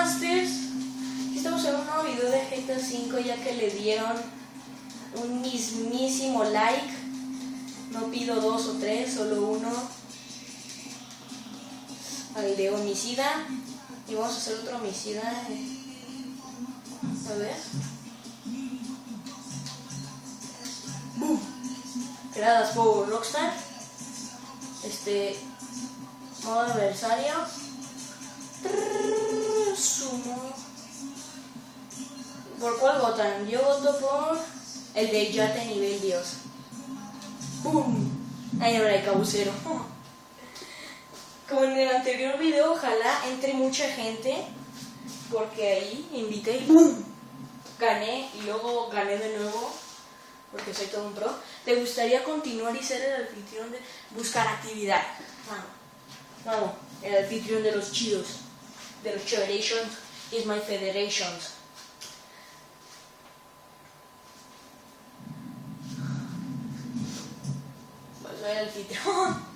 Masters. Estamos en un nuevo video de GTA 5, ya que le dieron un mismísimo like. No pido 2 o 3, solo uno. Al de homicida. Y vamos a hacer otro homicida. A ver. ¡Bum! Creadas por Rockstar. Modo adversario. Sumo. ¿Por cuál votan? Yo voto por el de Yate nivel Dios. ¡Bum! Ahí habrá el cabucero. Como en el anterior video, ojalá entre mucha gente, porque ahí invité y ¡bum! Gané y luego gané de nuevo, porque soy todo un pro. ¿Te gustaría continuar y ser el anfitrión de buscar actividad? Vamos, el anfitrión de los chidos, de los Federations is my federations. Soy el anfitrión.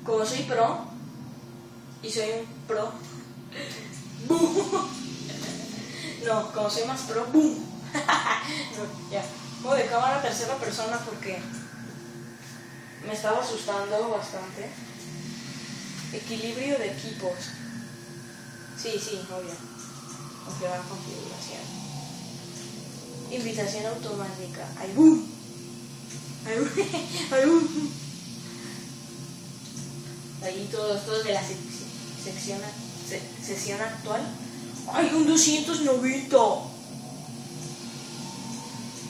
Como soy pro, y soy un pro, ¡boom! No, como soy más pro, ¡boom! No, ya. Modo de cámara tercera persona porque me estaba asustando bastante. Equilibrio de equipos. Sí, obvio. Configurar configuración. Invitación automática. ¡Ay, boom! ¡Ay, boom! Ahí todos de la sesión actual. ¡Ay, un 290!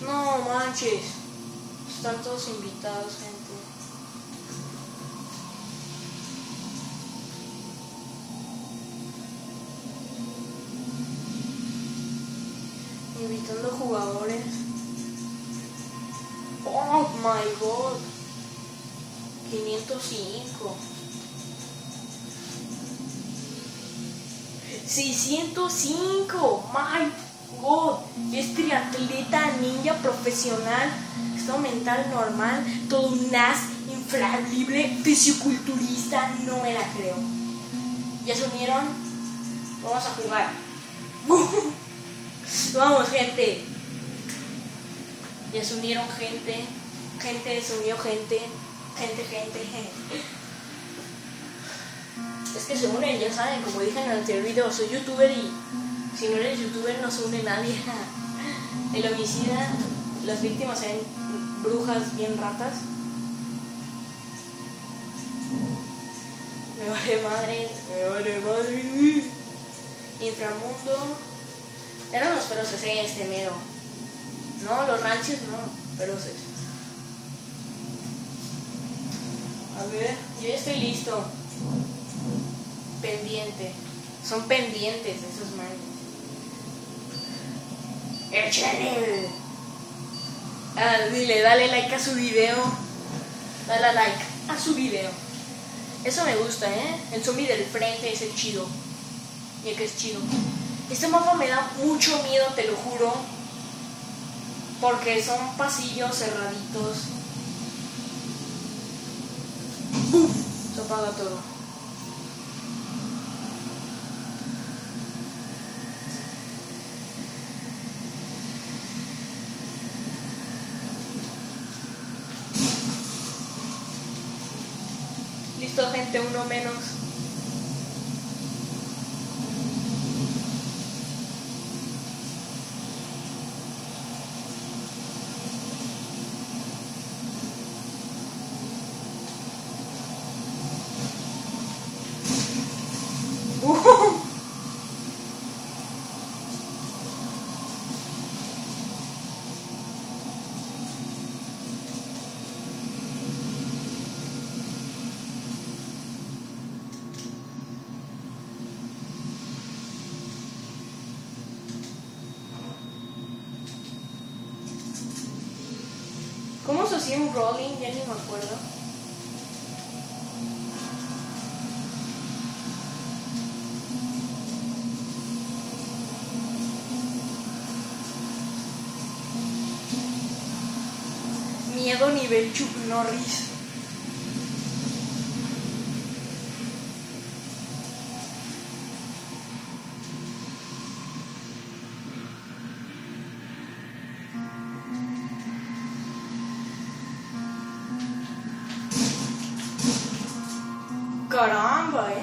No manches. Están todos invitados, gente. Invitando jugadores. Oh my god. 505. 605. My god. Es triatleta, ninja profesional, estado mental normal, todo un as, infalible, fisiculturista. No me la creo. ¿Ya se unieron? Vamos a jugar. Vamos, gente. Ya se unieron gente. Se unió gente. Es que se unen, ya saben, como dije en el anterior video, soy youtuber y si no eres youtuber no se une nadie. El homicida, las víctimas eran brujas bien ratas. Me vale madre. Inframundo. Eran los feroces, mero. No, los ranchos no, feroces. A ver, yo ya estoy listo. Pendiente. Son pendientes esos manos. ¡Échale! Dile, dale like a su video. Dale like a su video. Eso me gusta, El zombie del frente es el chido. Y el que es chido. Este mapa me da mucho miedo, te lo juro. Porque son pasillos cerraditos. ¡Buf! Se apaga todo. Listo, gente, uno menos. ¿Cómo se hacía un rolling? Ya ni me acuerdo. Miedo nivel Chuck Norris. Caramba,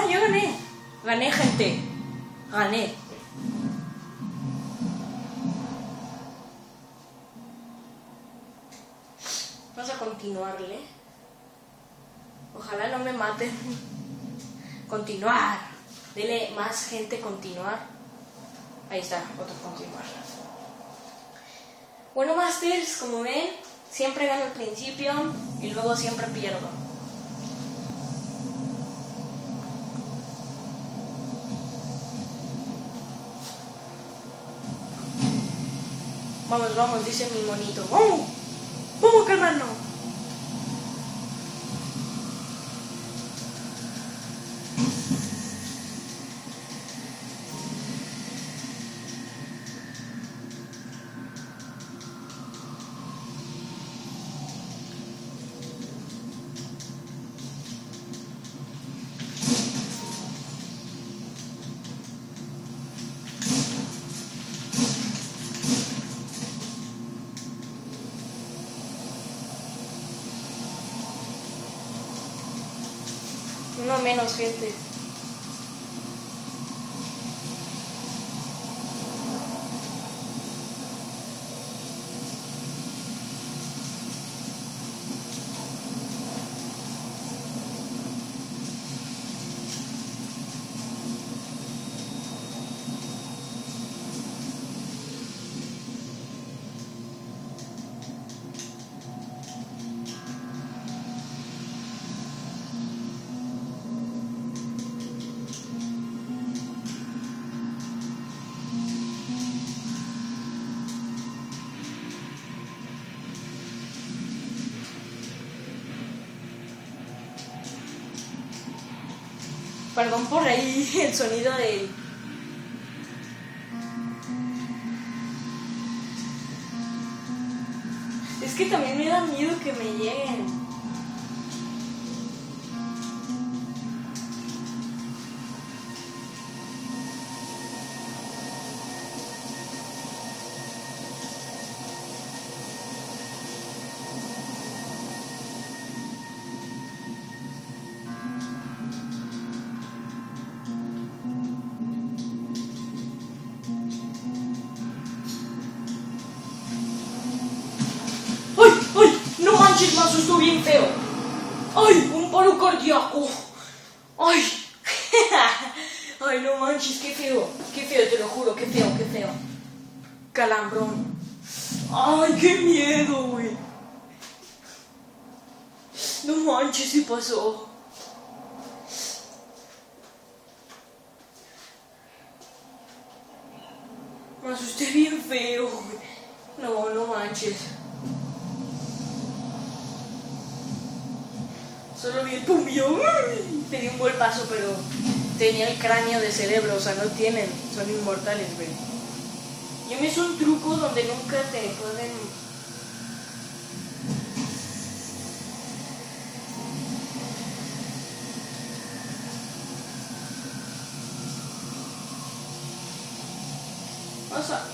Yo gané. Gané, gente. Gané. Vamos a continuarle. Ojalá no me maten. Continuar. Dele más gente continuar. Ahí está, otro continuar. Bueno, Masters, como ven, siempre gano al principio y luego siempre pierdo. Vamos, vamos, dice mi monito. ¡Vamos! ¡Vamos, calmarnos! Uno menos, gente. Perdón por ahí el sonido de... Es que también me da miedo que me lleguen. Me asustó bien feo. ¡Ay! Un paro cardíaco. ¡Ay! ¡Ay, no manches! ¡Qué feo! ¡Qué feo! Te lo juro, qué feo, qué feo. Calambrón. ¡Ay, qué miedo, güey! No manches, sí pasó. Me asusté bien feo, güey. No, no manches. Solo vi el pum y yo tenía un buen paso, pero tenía el cráneo de cerebro, o sea, no tienen, son inmortales, güey. Yo me hice un truco donde nunca te pueden...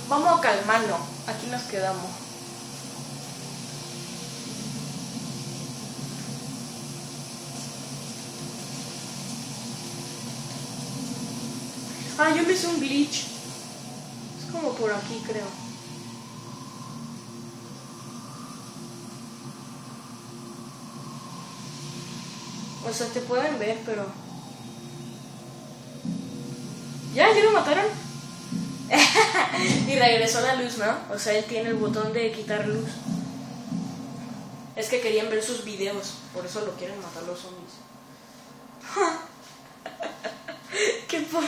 Vamos a calmarnos, aquí nos quedamos. Ah, yo me hice un glitch. Es como por aquí, creo. O sea, te pueden ver, pero... ¿Ya lo mataron? Y regresó la luz, ¿no? O sea, él tiene el botón de quitar luz. Es que querían ver sus videos, por eso lo quieren matar los zombies. ¡Qué pobre!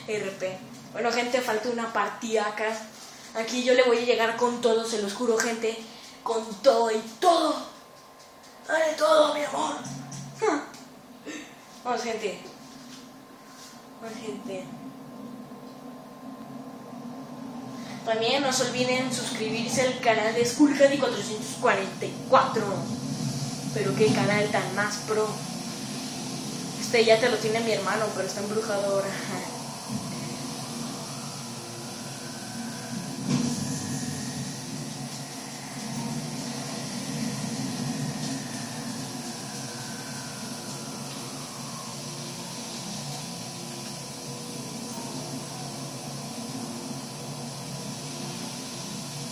RP. Bueno, gente, falta una partida acá. Aquí yo le voy a llegar con todo, se los juro, gente. Con todo y todo. Dale todo, mi amor. Vamos, gente. Vamos, gente. También no se olviden suscribirse al canal de Skullcandy 444. Pero qué canal tan más pro. Este ya te lo tiene mi hermano, pero está embrujado ahora.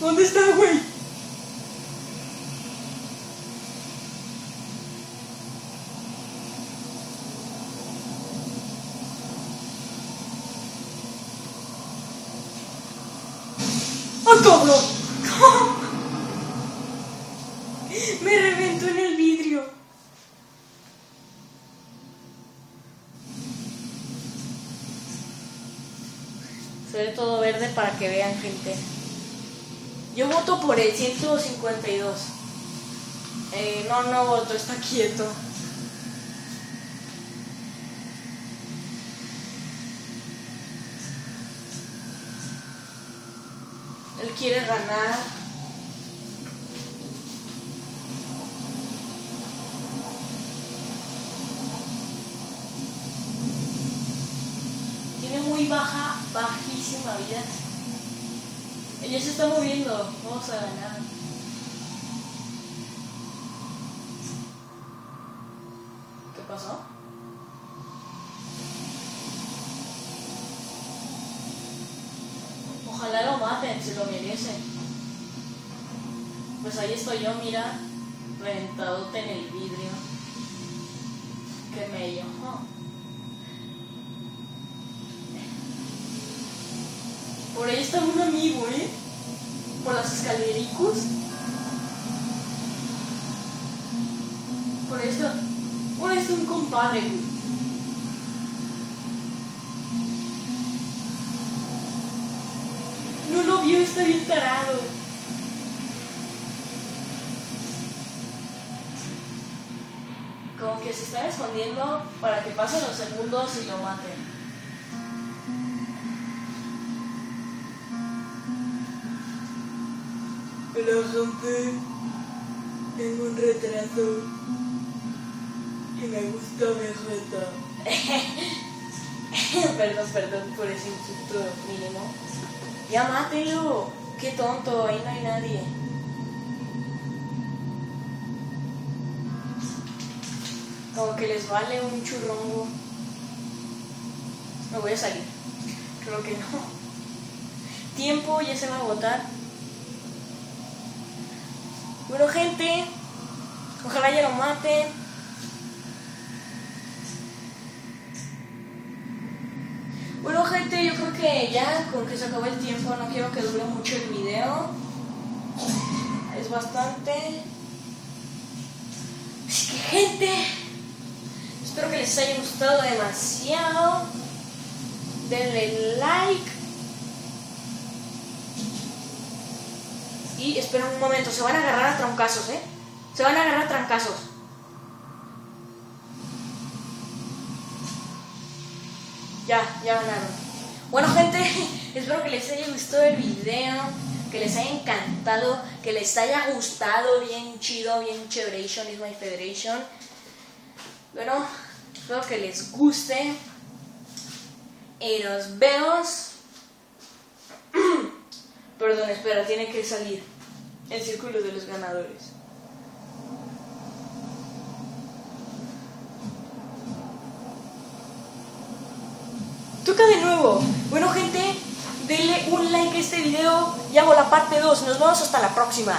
¿Dónde está, güey? ¡Oh, cabrón! Me reventó en el vidrio. Se ve todo verde para que vean, gente. Yo voto por el 152. No voto, está quieto. Él quiere ganar. Tiene muy bajísima vida. Ella se está moviendo, vamos a ganar. ¿Qué pasó? Ojalá lo maten, se lo merece. Pues ahí estoy yo, mira, reventadote en el vidrio. Qué mello. Por ahí está un amigo, por las escalericos. Por ahí está un compadre, güey. No lo vio, está bien tarado. Como que se están escondiendo para que pasen los segundos y lo maten. Hola, gente. Tengo un retraso y me gusta mi reto. Perdón por ese insulto mínimo. Ya mátelo. Qué tonto, ahí no hay nadie. Como que les vale un churrongo. Me voy a salir. Creo que no. Tiempo, ya se va a agotar. Bueno, gente, ojalá ya lo maten. Bueno, gente, yo creo que ya con que se acabó el tiempo, no quiero que dure mucho el video. Es bastante. Así que, gente, espero que les haya gustado demasiado. Denle like. Y esperen un momento, se van a agarrar a trancazos, Se van a agarrar a trancazos. Ya ganaron. Bueno, gente, espero que les haya gustado el video, que les haya encantado, que les haya gustado, bien chido, bien chéveration, is my federation. Bueno, espero que les guste. Y nos vemos. Perdón, espera, tiene que salir el círculo de los ganadores. Toca de nuevo. Bueno, gente, denle un like a este video y hago la parte 2. Nos vemos hasta la próxima.